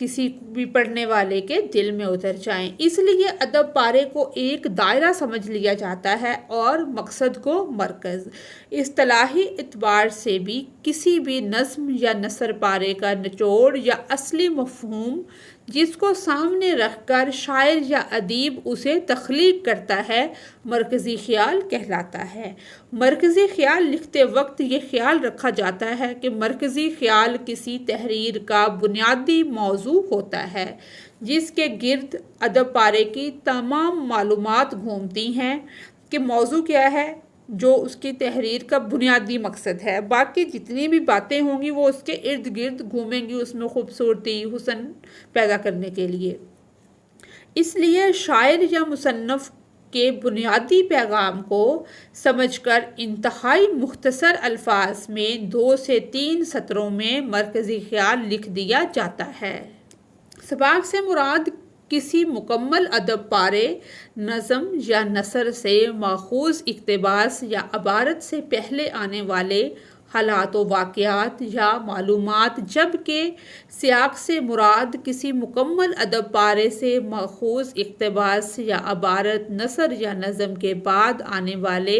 کسی بھی پڑھنے والے کے دل میں اتر جائیں۔ اس لیے ادب پارے کو ایک دائرہ سمجھ لیا جاتا ہے اور مقصد کو مرکز۔ اصطلاحی اعتبار سے بھی کسی بھی نظم یا نثر پارے کا نچوڑ یا اصلی مفہوم جس کو سامنے رکھ کر شاعر یا ادیب اسے تخلیق کرتا ہے، مرکزی خیال کہلاتا ہے۔ مرکزی خیال لکھتے وقت یہ خیال رکھا جاتا ہے کہ مرکزی خیال کسی تحریر کا بنیادی موضوع ہوتا ہے جس کے گرد ادب پارے کی تمام معلومات گھومتی ہیں کہ موضوع کیا ہے جو اس کی تحریر کا بنیادی مقصد ہے۔ باقی جتنی بھی باتیں ہوں گی وہ اس کے ارد گرد گھومیں گی، اس میں خوبصورتی، حسن پیدا کرنے کے لیے۔ اس لیے شاعر یا مصنف کے بنیادی پیغام کو سمجھ کر انتہائی مختصر الفاظ میں 2 سے 3 سطروں میں مرکزی خیال لکھ دیا جاتا ہے۔ سباق سے مراد کسی مکمل ادب پارے، نظم یا نثر سے ماخوذ اقتباس یا عبارت سے پہلے آنے والے حالات و واقعات یا معلومات، جبکہ سیاق سے مراد کسی مکمل ادب پارے سے ماخوذ اقتباس یا عبارت، نثر یا نظم کے بعد آنے والے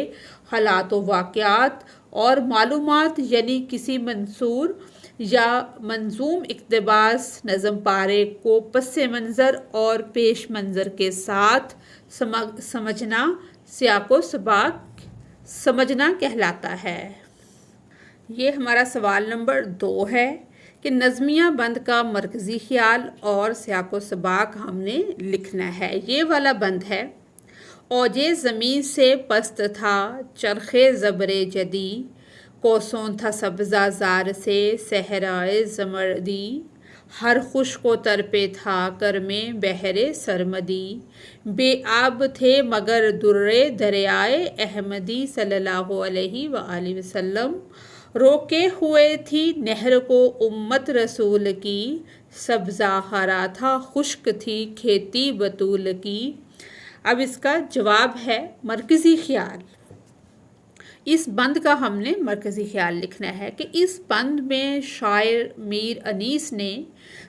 حالات و واقعات اور معلومات، یعنی کسی منثور یا منظوم اقتباس نظم پارے کو پس منظر اور پیش منظر کے ساتھ سمجھنا سیاق و سباق سمجھنا کہلاتا ہے۔ یہ ہمارا سوال نمبر 2 ہے کہ نظمیہ بند کا مرکزی خیال اور سیاق و سباق ہم نے لکھنا ہے۔ یہ والا بند ہے: اوجے زمین سے پست تھا چرخے زبر جدی، کوسوں تھا سبزہ زار سے صحرائے زمردی، ہر خشک و تر پہ تھا کرمے بحر سرمدی، بے آب تھے مگر درے دریائے احمدی صلی اللہ علیہ وآلہ وسلم، روکے ہوئے تھی نہر کو امت رسول کی، سبزہ ہرا تھا خشک تھی کھیتی بطول کی۔ اب اس کا جواب ہے مرکزی خیال۔ اس بند کا ہم نے مرکزی خیال لکھنا ہے کہ اس بند میں شاعر میر انیس نے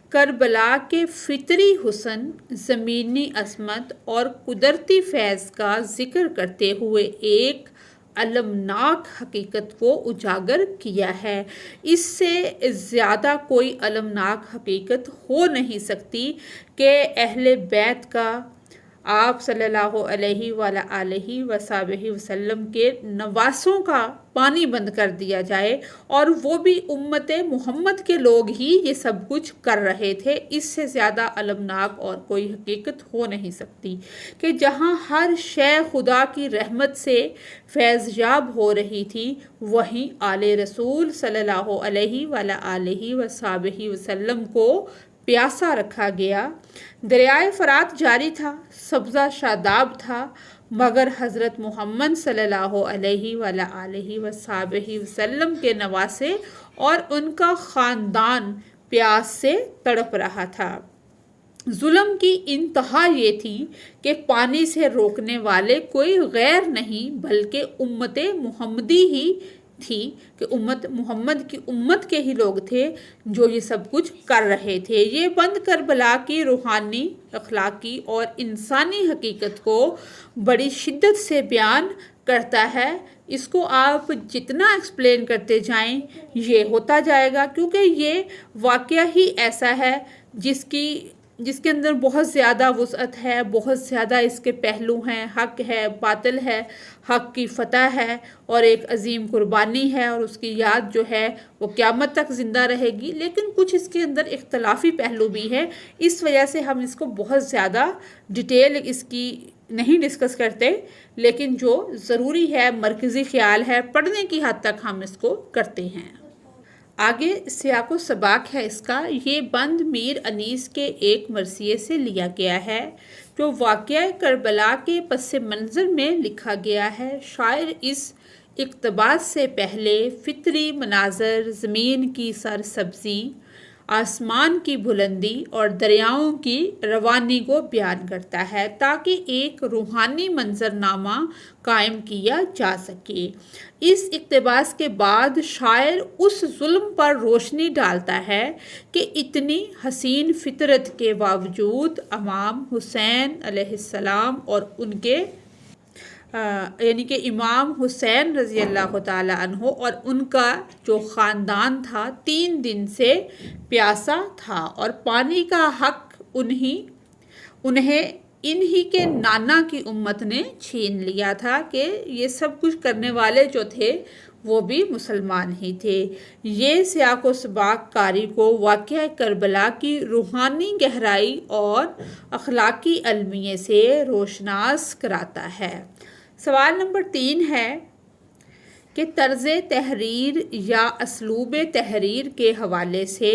کربلا کے فطری حسن، زمینی عظمت اور قدرتی فیض کا ذکر کرتے ہوئے ایک المناک حقیقت کو اجاگر کیا ہے۔ اس سے زیادہ کوئی المناک حقیقت ہو نہیں سکتی کہ اہل بیت کا، آپ صلی اللہ علیہ وآلہ وصحبہ وسلم کے نواسوں کا پانی بند کر دیا جائے، اور وہ بھی امت محمد کے لوگ ہی یہ سب کچھ کر رہے تھے۔ اس سے زیادہ المناک اور کوئی حقیقت ہو نہیں سکتی کہ جہاں ہر شے خدا کی رحمت سے فیض یاب ہو رہی تھی، وہیں آل رسول صلی اللہ علیہ وآلہ وصحبہ وسلم کو پیاسا رکھا گیا۔ دریائے فرات جاری تھا، سبزہ شاداب تھا، مگر حضرت محمد صلی اللہ علیہ وآلہ وصحبہ وسلم کے نواسے اور ان کا خاندان پیاس سے تڑپ رہا تھا۔ ظلم کی انتہا یہ تھی کہ پانی سے روکنے والے کوئی غیر نہیں بلکہ امت محمدی ہی تھی، کہ امت محمد کی امت کے ہی لوگ تھے جو یہ سب کچھ کر رہے تھے۔ یہ بند کربلا کی روحانی، اخلاقی اور انسانی حقیقت کو بڑی شدت سے بیان کرتا ہے۔ اس کو آپ جتنا ایکسپلین کرتے جائیں یہ ہوتا جائے گا، کیونکہ یہ واقعہ ہی ایسا ہے جس کے اندر بہت زیادہ وسعت ہے، بہت زیادہ اس کے پہلو ہیں، حق ہے، باطل ہے، حق کی فتح ہے اور ایک عظیم قربانی ہے، اور اس کی یاد جو ہے وہ قیامت تک زندہ رہے گی۔ لیکن کچھ اس کے اندر اختلافی پہلو بھی ہے، اس وجہ سے ہم اس کو بہت زیادہ ڈیٹیل اس کی نہیں ڈسکس کرتے، لیکن جو ضروری ہے مرکزی خیال ہے، پڑھنے کی حد تک ہم اس کو کرتے ہیں۔ آگے سیاق و سباق ہے اس کا۔ یہ بند میر انیس کے ایک مرثیے سے لیا گیا ہے جو واقعہ کربلا کے پس منظر میں لکھا گیا ہے۔ شاعر اس اقتباس سے پہلے فطری مناظر، زمین کی سرسبزی، آسمان کی بلندی اور دریاؤں کی روانی کو بیان کرتا ہے تاکہ ایک روحانی منظرنامہ قائم کیا جا سکے۔ اس اقتباس کے بعد شاعر اس ظلم پر روشنی ڈالتا ہے کہ اتنی حسین فطرت کے باوجود امام حسین علیہ السلام اور ان کے یعنی کہ امام حسین رضی اللہ تعالیٰ عنہ اور ان کا جو خاندان تھا 3 دن سے پیاسا تھا اور پانی کا حق انہی کے نانا کی امت نے چھین لیا تھا کہ یہ سب کچھ کرنے والے جو تھے وہ بھی مسلمان ہی تھے۔ یہ سیاق و سباق قاری کو واقعہ کربلا کی روحانی گہرائی اور اخلاقی المیے سے روشناس کراتا ہے۔ سوال نمبر 3 ہے کہ طرز تحریر یا اسلوب تحریر کے حوالے سے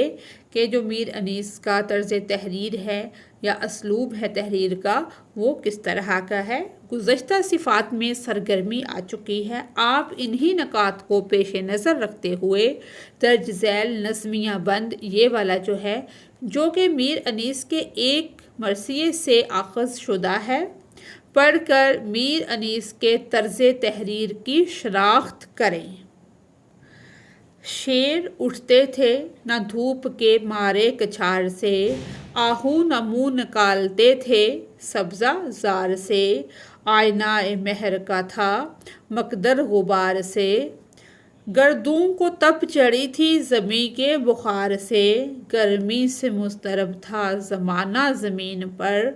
کہ جو میر انیس کا طرز تحریر ہے یا اسلوب ہے تحریر کا وہ کس طرح کا ہے۔ گزشتہ صفات میں سرگرمی آ چکی ہے۔ آپ انہی نکات کو پیش نظر رکھتے ہوئے درج ذیل نظمیہ بند یہ والا جو ہے جو کہ میر انیس کے ایک مرثیے سے آخذ شدہ ہے پڑھ کر میر انیس کے طرز تحریر کی شناخت کریں۔ شیر اٹھتے تھے نہ دھوپ کے مارے کچھار سے، آہو نہ منہ نکالتے تھے سبزہ زار سے، آئینہ مہر کا تھا مقدر غبار سے، گردوں کو تپ چڑھی تھی زمیں کے بخار سے، گرمی سے مضطرب تھا زمانہ زمین پر،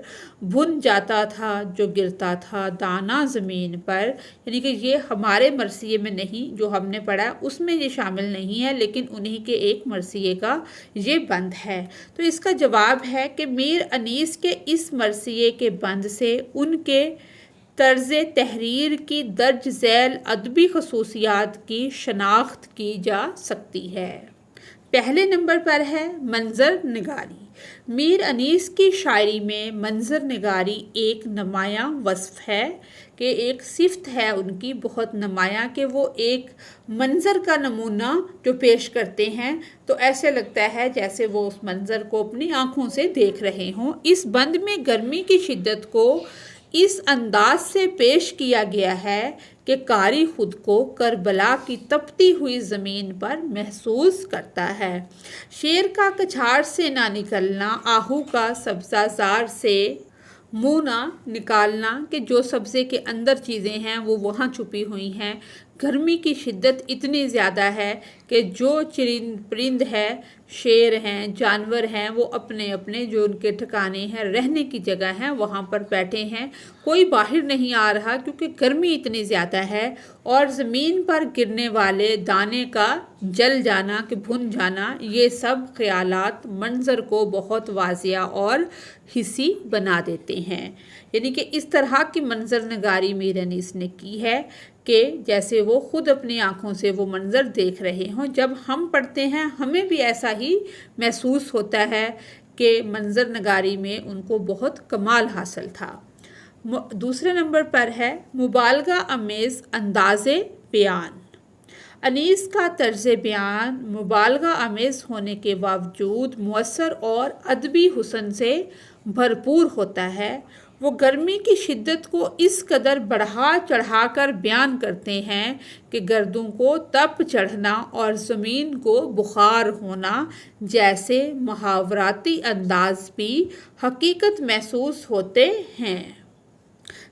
بھن جاتا تھا جو گرتا تھا دانہ زمین پر۔ یعنی کہ یہ ہمارے مرثیے میں نہیں، جو ہم نے پڑھا اس میں یہ شامل نہیں ہے، لیکن انہی کے ایک مرثیے کا یہ بند ہے۔ تو اس کا جواب ہے کہ میر انیس کے اس مرثیے کے بند سے ان کے طرز تحریر کی درج ذیل ادبی خصوصیات کی شناخت کی جا سکتی ہے۔ پہلے نمبر پر ہے منظر نگاری۔ میر انیس کی شاعری میں منظر نگاری ایک نمایاں وصف ہے کہ ایک صفت ہے ان کی بہت نمایاں کہ وہ ایک منظر کا نمونہ جو پیش کرتے ہیں تو ایسے لگتا ہے جیسے وہ اس منظر کو اپنی آنکھوں سے دیکھ رہے ہوں۔ اس بند میں گرمی کی شدت کو اس انداز سے پیش کیا گیا ہے کہ قاری خود کو کربلا کی تپتی ہوئی زمین پر محسوس کرتا ہے۔ شیر کا کچھار سے نہ نکلنا، آہو کا سبزہ زار سے منہ نہ نکالنا کہ جو سبزے کے اندر چیزیں ہیں وہ وہاں چھپی ہوئی ہیں۔ گرمی کی شدت اتنی زیادہ ہے کہ جو پرند ہے، شیر ہیں، جانور ہیں، وہ اپنے اپنے جو ان کے ٹھکانے ہیں، رہنے کی جگہ ہیں، وہاں پر بیٹھے ہیں، کوئی باہر نہیں آ رہا کیونکہ گرمی اتنی زیادہ ہے، اور زمین پر گرنے والے دانے کا جل جانا کہ بھن جانا، یہ سب خیالات منظر کو بہت واضح اور حسی بنا دیتے ہیں۔ یعنی کہ اس طرح کی منظر نگاری میر انیس نے کی ہے کہ جیسے وہ خود اپنی آنکھوں سے وہ منظر دیکھ رہے ہوں۔ جب ہم پڑھتے ہیں ہمیں بھی ایسا ہی محسوس ہوتا ہے کہ منظر نگاری میں ان کو بہت کمال حاصل تھا۔ دوسرے نمبر پر ہے مبالغہ آمیز انداز بیان۔ انیس کا طرز بیان مبالغہ آمیز ہونے کے باوجود مؤثر اور ادبی حسن سے بھرپور ہوتا ہے۔ وہ گرمی کی شدت کو اس قدر بڑھا چڑھا کر بیان کرتے ہیں کہ گردوں کو تپ چڑھنا اور زمین کو بخار ہونا جیسے محاوراتی انداز بھی حقیقت محسوس ہوتے ہیں۔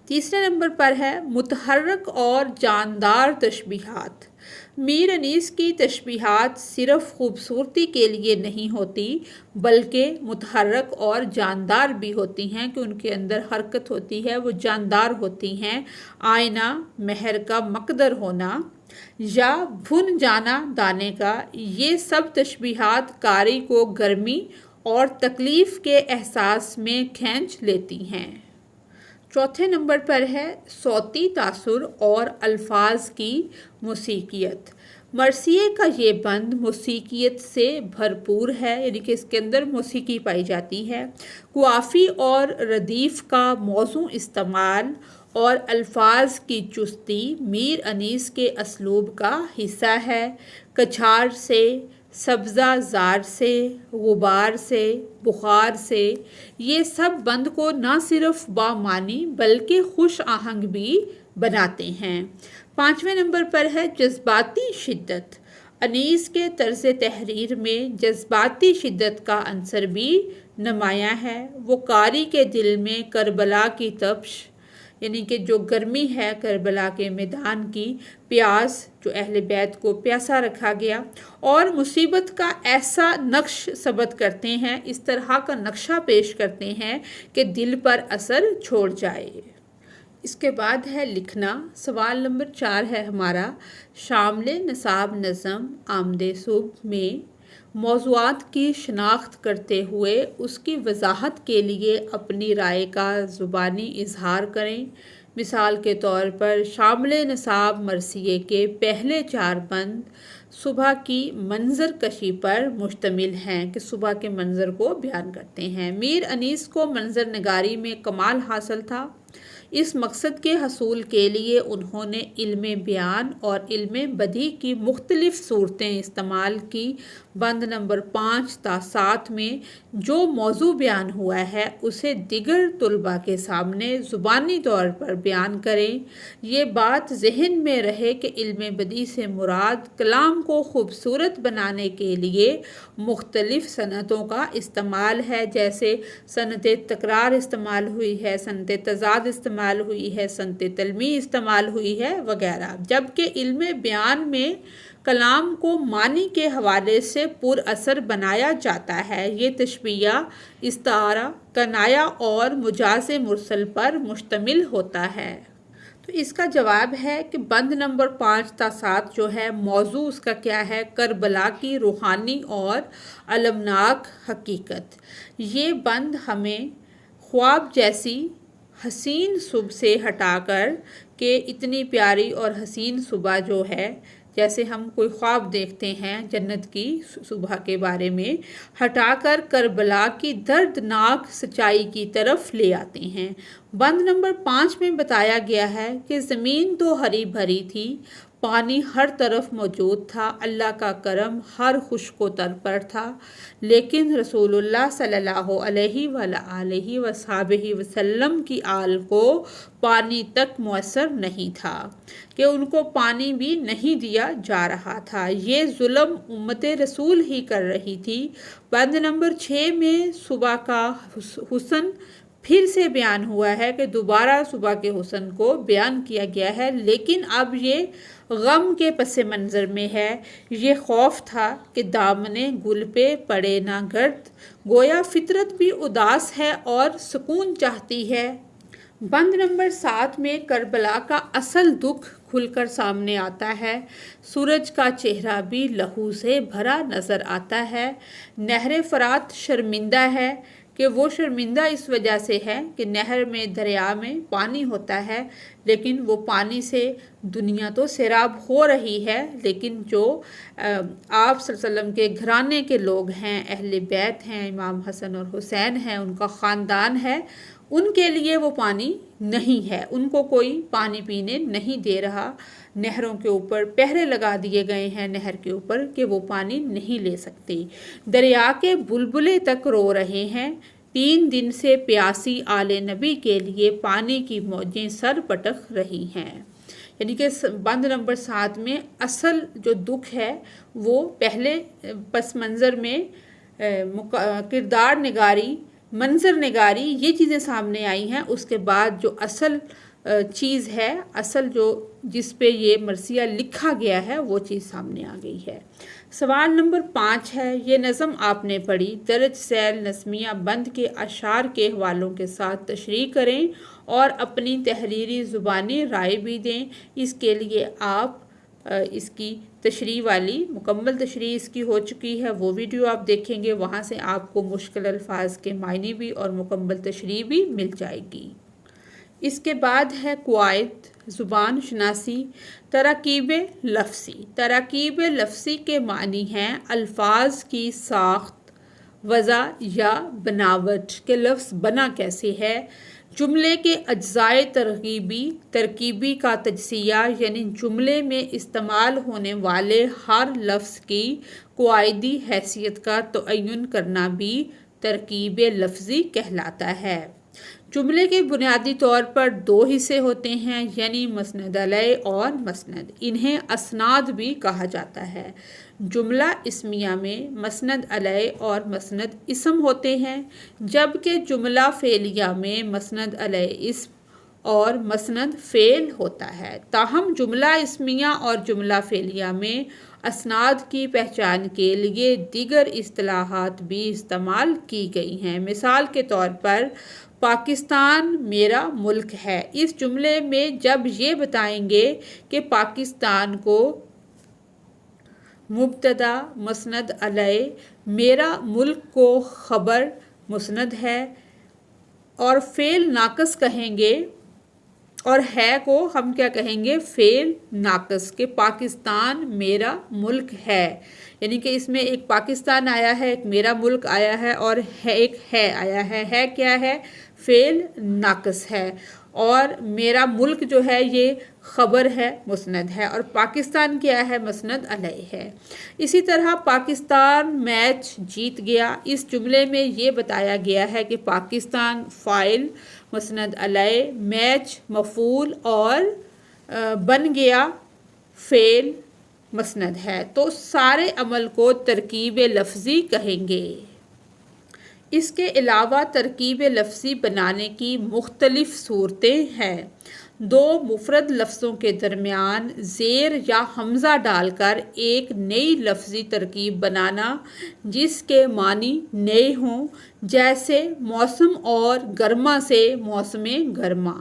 تیسرے نمبر پر ہے متحرک اور جاندار تشبیہات۔ میر انیس کی تشبیہات صرف خوبصورتی کے لیے نہیں ہوتی بلکہ متحرک اور جاندار بھی ہوتی ہیں کہ ان کے اندر حرکت ہوتی ہے، وہ جاندار ہوتی ہیں۔ آئینہ مہر کا مقدر ہونا یا بھن جانا دانے کا، یہ سب تشبیہات قاری کو گرمی اور تکلیف کے احساس میں کھینچ لیتی ہیں۔ چوتھے نمبر پر ہے صوتی تاثر اور الفاظ کی موسیقیت۔ مرثیے کا یہ بند موسیقیت سے بھرپور ہے، یعنی کہ اس کے اندر موسیقی پائی جاتی ہے۔ قوافی اور ردیف کا موزوں استعمال اور الفاظ کی چستی میر انیس کے اسلوب کا حصہ ہے۔ کچھار سے، سبزہ زار سے، غبار سے، بخار سے، یہ سب بند کو نہ صرف بامعنی بلکہ خوش آہنگ بھی بناتے ہیں۔ 5ویں نمبر پر ہے جذباتی شدت۔ انیس کے طرز تحریر میں جذباتی شدت کا عنصر بھی نمایاں ہے۔ وہ قاری کے دل میں کربلا کی تپش، یعنی کہ جو گرمی ہے کربلا کے میدان کی، پیاس، جو اہل بیت کو پیاسا رکھا گیا، اور مصیبت کا ایسا نقش ثبت کرتے ہیں، اس طرح کا نقشہ پیش کرتے ہیں کہ دل پر اثر چھوڑ جائے۔ اس کے بعد ہے لکھنا۔ سوال نمبر 4 ہے ہمارا، شامل نصاب نظم آمد صبح میں موضوعات کی شناخت کرتے ہوئے اس کی وضاحت کے لیے اپنی رائے کا زبانی اظہار کریں۔ مثال کے طور پر شامل نصاب مرثیے کے پہلے 4 بند صبح کی منظر کشی پر مشتمل ہیں، کہ صبح کے منظر کو بیان کرتے ہیں۔ میر انیس کو منظر نگاری میں کمال حاصل تھا۔ اس مقصد کے حصول کے لیے انہوں نے علم بیان اور علم بدیع کی مختلف صورتیں استعمال کی۔ بند نمبر 5 تا 7 میں جو موضوع بیان ہوا ہے اسے دیگر طلباء کے سامنے زبانی طور پر بیان کریں۔ یہ بات ذہن میں رہے کہ علم بدیع سے مراد کلام کو خوبصورت بنانے کے لیے مختلف صنعتوں کا استعمال ہے، جیسے صنعت تکرار استعمال ہوئی ہے، صنعت تضاد استعمال ہوئی ہے، صنعت تلمیح استعمال ہوئی ہے وغیرہ، جبکہ علم بیان میں کلام کو معنی کے حوالے سے پر اثر بنایا جاتا ہے۔ یہ تشبیہ، استعارہ، کنایہ اور مجاز مرسل پر مشتمل ہوتا ہے۔ تو اس کا جواب ہے کہ بند نمبر 5 تا 7 جو ہے موضوع اس کا کیا ہے؟ کربلا کی روحانی اور المناک حقیقت۔ یہ بند ہمیں خواب جیسی حسین صبح سے ہٹا کر کہ اتنی پیاری اور حسین صبح جو ہے، جیسے ہم کوئی خواب دیکھتے ہیں جنت کی صبح کے بارے میں، ہٹا کر کربلا کی دردناک سچائی کی طرف لے آتے ہیں۔ بند نمبر 5 میں بتایا گیا ہے کہ زمین تو ہری بھری تھی، پانی ہر طرف موجود تھا، اللہ کا کرم ہر خشک و تر پر تھا، لیکن رسول اللہ صلی اللہ علیہ وآلہ وصحبہ وسلم کی آل کو پانی تک میسر نہیں تھا، کہ ان کو پانی بھی نہیں دیا جا رہا تھا۔ یہ ظلم امت رسول ہی کر رہی تھی۔ بند نمبر 6 میں صبح کا حسن پھر سے بیان ہوا ہے، کہ دوبارہ صبح کے حسن کو بیان کیا گیا ہے، لیکن اب یہ غم کے پس منظر میں ہے۔ یہ خوف تھا کہ دامن گل پہ پڑے نہ گرد، گویا فطرت بھی اداس ہے اور سکون چاہتی ہے۔ بند نمبر 7 میں کربلا کا اصل دکھ کھل کر سامنے آتا ہے۔ سورج کا چہرہ بھی لہو سے بھرا نظر آتا ہے۔ نہر فرات شرمندہ ہے، کہ وہ شرمندہ اس وجہ سے ہے کہ نہر میں، دریا میں پانی ہوتا ہے، لیکن وہ پانی سے دنیا تو سیراب ہو رہی ہے، لیکن جو آپ صلی اللہ علیہ وسلم کے گھرانے کے لوگ ہیں، اہل بیت ہیں، امام حسن اور حسین ہیں، ان کا خاندان ہے، ان کے لیے وہ پانی نہیں ہے، ان کو کوئی پانی پینے نہیں دے رہا۔ نہروں کے اوپر پہرے لگا دیے گئے ہیں، نہر کے اوپر، کہ وہ پانی نہیں لے سکتے۔ دریا کے بلبلے تک رو رہے ہیں۔ 3 دن سے پیاسی آل نبی کے لیے پانی کی موجیں سر پٹک رہی ہیں۔ یعنی کہ بند نمبر 7 میں اصل جو دکھ ہے وہ پہلے پس منظر میں کردار نگاری، منظر نگاری، یہ چیزیں سامنے آئی ہیں۔ اس کے بعد جو اصل چیز ہے، اصل جو جس پہ یہ مرثیہ لکھا گیا ہے، وہ چیز سامنے آ گئی ہے۔ سوال نمبر 5 ہے، یہ نظم آپ نے پڑھی، درج ذیل نظمیہ بند کے اشعار کے حوالوں کے ساتھ تشریح کریں اور اپنی تحریری زبانی رائے بھی دیں۔ اس کے لیے آپ اس کی تشریح والی مکمل تشریح اس کی ہو چکی ہے، وہ ویڈیو آپ دیکھیں گے، وہاں سے آپ کو مشکل الفاظ کے معنی بھی اور مکمل تشریح بھی مل جائے گی۔ اس کے بعد ہے قواعد زبان شناسی۔ تراکیب لفظی۔ تراکیب لفظی کے معنی ہیں الفاظ کی ساخت، وضع یا بناوٹ کہ لفظ بنا کیسے ہے، جملے کے اجزائے ترکیبی کا تجزیہ یعنی جملے میں استعمال ہونے والے ہر لفظ کی قواعدی حیثیت کا تعین کرنا بھی ترکیب لفظی کہلاتا ہے۔ جملے کے بنیادی طور پر دو حصے ہوتے ہیں یعنی مسند علیہ اور مسند، انہیں اسناد بھی کہا جاتا ہے۔ جملہ اسمیہ میں مسند علیہ اور مسند اسم ہوتے ہیں، جبکہ جملہ فعلیہ میں مسند علیہ اسم اور مسند فعل ہوتا ہے۔ تاہم جملہ اسمیہ اور جملہ فعلیہ میں اسناد کی پہچان کے لیے دیگر اصطلاحات بھی استعمال کی گئی ہیں۔ مثال کے طور پر پاکستان میرا ملک ہے، اس جملے میں جب یہ بتائیں گے کہ پاکستان کو مبتدا مسند علیہ، میرا ملک کو خبر مسند ہے اور فعل ناقص کہیں گے، اور ہے کو ہم کیا کہیں گے، فعل ناقص، کہ پاکستان میرا ملک ہے، یعنی کہ اس میں ایک پاکستان آیا ہے، ایک میرا ملک آیا ہے اور ایک ہے آیا ہے کیا ہے، فعل ناقص ہے، اور میرا ملک جو ہے یہ خبر ہے مسند ہے، اور پاکستان کیا ہے، مسند علیہ ہے۔ اسی طرح پاکستان میچ جیت گیا، اس جملے میں یہ بتایا گیا ہے کہ پاکستان فاعل مسند علیہ، میچ مفعول اور بن گیا فعل مسند ہے، تو سارے عمل کو ترکیب لفظی کہیں گے۔ اس کے علاوہ ترکیب لفظی بنانے کی مختلف صورتیں ہیں۔ دو مفرد لفظوں کے درمیان زیر یا حمزہ ڈال کر ایک نئی لفظی ترکیب بنانا جس کے معنی نئے ہوں، جیسے موسم اور گرما سے موسم گرما،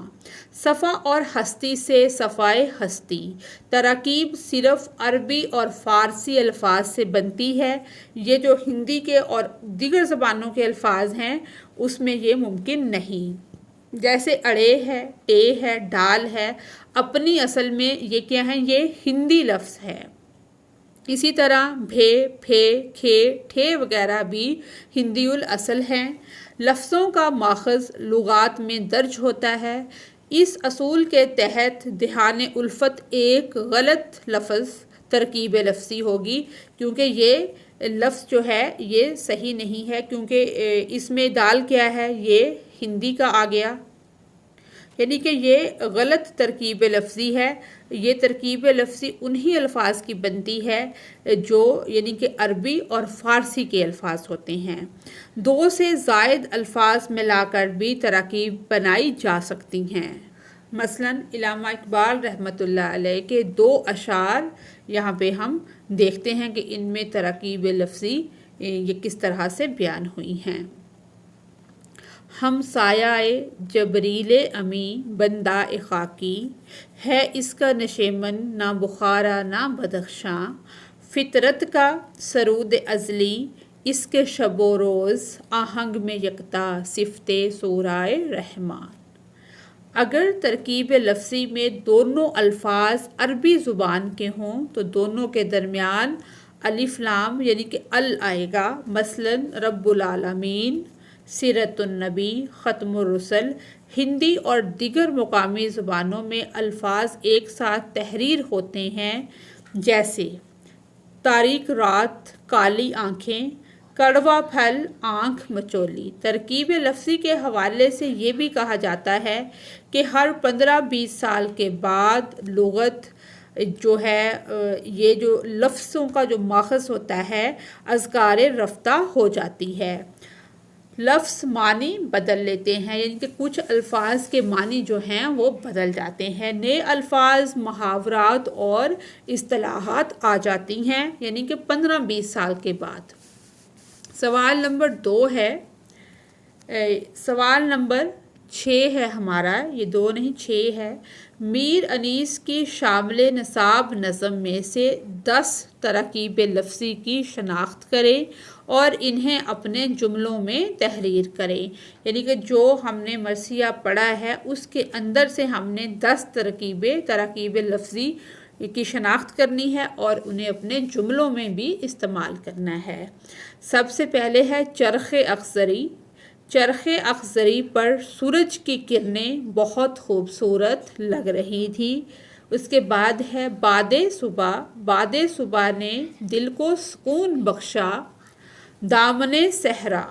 صفا اور ہستی سے صفائے ہستی۔ تراکیب صرف عربی اور فارسی الفاظ سے بنتی ہے، یہ جو ہندی کے اور دیگر زبانوں کے الفاظ ہیں اس میں یہ ممکن نہیں، جیسے اڑے ہے، ٹے ہے، ڈال ہے، اپنی اصل میں یہ کیا ہے، یہ ہندی لفظ ہے۔ اسی طرح بھے، پھے، کھے، ٹھے وغیرہ بھی ہندی الاصل ہیں۔ لفظوں کا ماخذ لغات میں درج ہوتا ہے۔ اس اصول کے تحت دہان الفت ایک غلط لفظ ترکیب لفظی ہوگی، کیونکہ یہ لفظ جو ہے یہ صحیح نہیں ہے، کیونکہ اس میں دال کیا ہے، یہ ہندی کا آ گیا، یعنی کہ یہ غلط ترکیب لفظی ہے۔ یہ ترکیب لفظی انہی الفاظ کی بنتی ہے جو یعنی کہ عربی اور فارسی کے الفاظ ہوتے ہیں۔ دو سے زائد الفاظ ملا کر بھی تراکیب بنائی جا سکتی ہیں۔ مثلاً علامہ اقبال رحمۃ اللہ علیہ کے دو اشعار یہاں پہ ہم دیکھتے ہیں کہ ان میں تراکیب لفظی یہ کس طرح سے بیان ہوئی ہیں۔ ہم سایہ جبریل امی بندہ خاکی، ہے اس کا نشیمن نہ بخارا نہ بدخشاں، فطرت کا سرود ازلی اس کے شب و روز، آہنگ میں یکتا صفت سورائے رحمان۔ اگر ترکیب لفظی میں دونوں الفاظ عربی زبان کے ہوں تو دونوں کے درمیان الف لام یعنی کہ ال آئے گا، مثلاً رب العالمین، سیرت النبی، ختم الرسل۔ ہندی اور دیگر مقامی زبانوں میں الفاظ ایک ساتھ تحریر ہوتے ہیں، جیسے تاریک رات، کالی آنکھیں، کڑوا پھل، آنکھ مچولی۔ ترکیب لفظی کے حوالے سے یہ بھی کہا جاتا ہے کہ ہر 15-20 سال کے بعد لغت جو ہے یہ جو لفظوں کا جو ماخذ ہوتا ہے اذکار رفتہ ہو جاتی ہے، لفظ معنی بدل لیتے ہیں، یعنی کہ کچھ الفاظ کے معنی جو ہیں وہ بدل جاتے ہیں، نئے الفاظ، محاورات اور اصطلاحات آ جاتی ہیں، یعنی کہ 15-20 سال کے بعد۔ سوال نمبر 2 ہے، سوال نمبر 6 ہے ہمارا، یہ 2 نہیں 6 ہے۔ میر انیس کی شامل نصاب نظم میں سے 10 تراکیب لفظی کی شناخت کریں اور انہیں اپنے جملوں میں تحریر کریں، یعنی کہ جو ہم نے مرثیہ پڑھا ہے اس کے اندر سے ہم نے 10 تراکیب لفظی کی شناخت کرنی ہے اور انہیں اپنے جملوں میں بھی استعمال کرنا ہے۔ سب سے پہلے ہے چرخ اخضری۔ چرخ اخضری پر سورج کی کرنیں بہت خوبصورت لگ رہی تھی۔ اس کے بعد ہے باد صبح۔ باد صبح نے دل کو سکون بخشا۔ دامن صحرا۔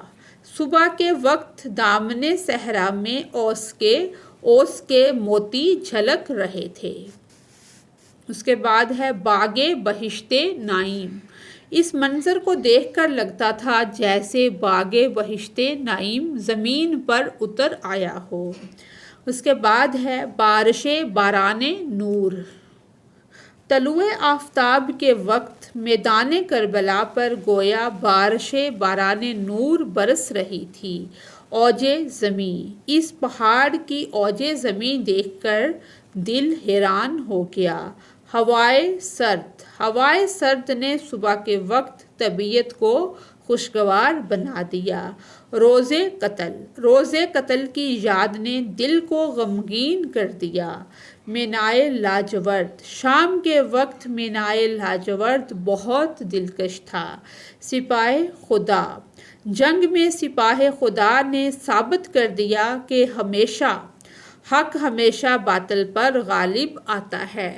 صبح کے وقت دامن صحرا میں اوس کے موتی جھلک رہے تھے۔ اس کے بعد ہے باغ بہشت نعیم۔ اس منظر کو دیکھ کر لگتا تھا جیسے باغ بہشت نعیم زمین پر اتر آیا ہو۔ اس کے بعد ہے بارش باران نور۔ طلوع آفتاب کے وقت میدان کربلا پر گویا بارش باران نور برس رہی تھی۔ اوج زمیں۔ اس پہاڑ کی اوج زمیں دیکھ کر دل حیران ہو گیا۔ ہوائے سرد۔ ہوائے سرد نے صبح کے وقت طبیعت کو خوشگوار بنا دیا۔ روز قتل۔ روز قتل کی یاد نے دل کو غمگین کر دیا۔ مینائے لاجورد۔ شام کے وقت مینائے لاجورد بہت دلکش تھا۔ سپاہ خدا۔ جنگ میں سپاہ خدا نے ثابت کر دیا کہ حق ہمیشہ باطل پر غالب آتا ہے،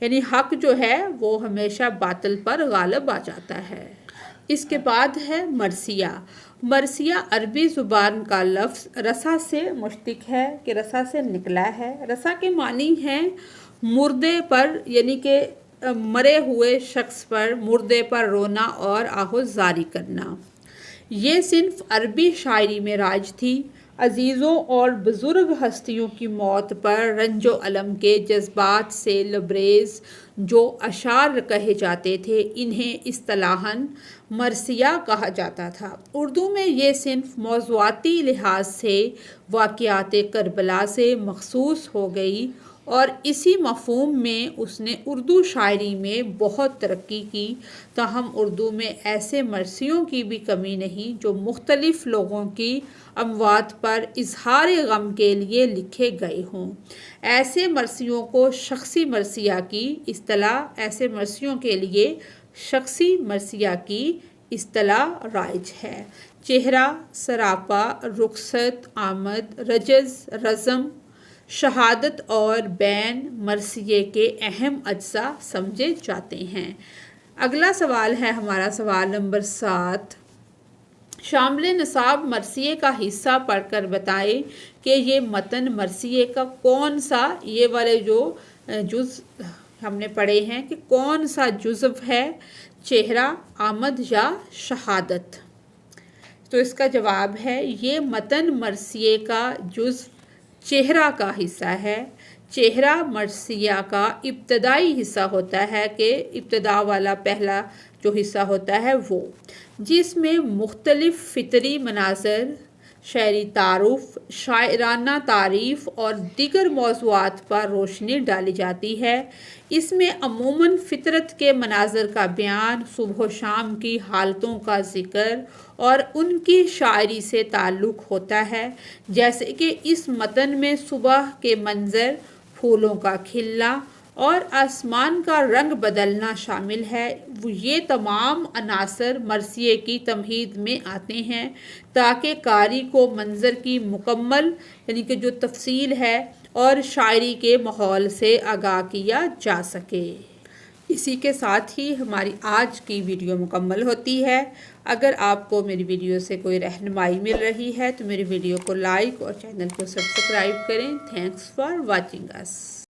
یعنی حق جو ہے وہ ہمیشہ باطل پر غالب آ جاتا ہے۔ اس کے بعد ہے مرثیہ۔ مرثیہ عربی زبان کا لفظ رسا سے مشتق ہے کہ رسا سے نکلا ہے۔ رسا کے معنی ہیں مردے پر، یعنی کہ مرے ہوئے شخص پر، مردے پر رونا اور آہوزاری کرنا۔ یہ صنف عربی شاعری میں رائج تھی۔ عزیزوں اور بزرگ ہستیوں کی موت پر رنج و الم کے جذبات سے لبریز جو اشعار کہے جاتے تھے انہیں اصطلاحاً مرثیہ کہا جاتا تھا۔ اردو میں یہ صنف موضوعاتی لحاظ سے واقعات کربلا سے مخصوص ہو گئی اور اسی مفہوم میں اس نے اردو شاعری میں بہت ترقی کی۔ تاہم اردو میں ایسے مرثیوں کی بھی کمی نہیں جو مختلف لوگوں کی اموات پر اظہار غم کے لیے لکھے گئے ہوں۔ ایسے مرثیوں کو شخصی مرثیہ کی اصطلاح رائج ہے۔ چہرہ، سراپا، رخصت، آمد، رجز، رزم، شہادت اور بین مرثیے کے اہم اجزاء سمجھے جاتے ہیں۔ اگلا سوال ہے ہمارا سوال نمبر 7۔ شامل نصاب مرثیے کا حصہ پڑھ کر بتائیں کہ یہ متن مرثیے کا کون سا، یہ والے جو جز ہم نے پڑھے ہیں کہ کون سا جزو ہے، چہرہ، آمد یا شہادت؟ تو اس کا جواب ہے یہ متن مرثیے کا جزو چہرہ کا حصہ ہے۔ چہرہ مرثیہ کا ابتدائی حصہ ہوتا ہے کہ ابتدا والا پہلا جو حصہ ہوتا ہے وہ، جس میں مختلف فطری مناظر، شعری تعارف، شاعرانہ تعریف اور دیگر موضوعات پر روشنی ڈالی جاتی ہے۔ اس میں عموماً فطرت کے مناظر کا بیان، صبح و شام کی حالتوں کا ذکر اور ان کی شاعری سے تعلق ہوتا ہے، جیسے کہ اس متن میں صبح کے منظر، پھولوں کا کھلنا اور آسمان کا رنگ بدلنا شامل ہے۔ یہ تمام عناصر مرثیے کی تمہید میں آتے ہیں تاکہ قاری کو منظر کی مکمل، یعنی کہ جو تفصیل ہے اور شاعری کے ماحول سے آگاہ کیا جا سکے۔ اسی کے ساتھ ہی ہماری آج کی ویڈیو مکمل ہوتی ہے۔ اگر آپ کو میری ویڈیو سے کوئی رہنمائی مل رہی ہے تو میری ویڈیو کو لائک اور چینل کو سبسکرائب کریں۔ Thanks for watching us.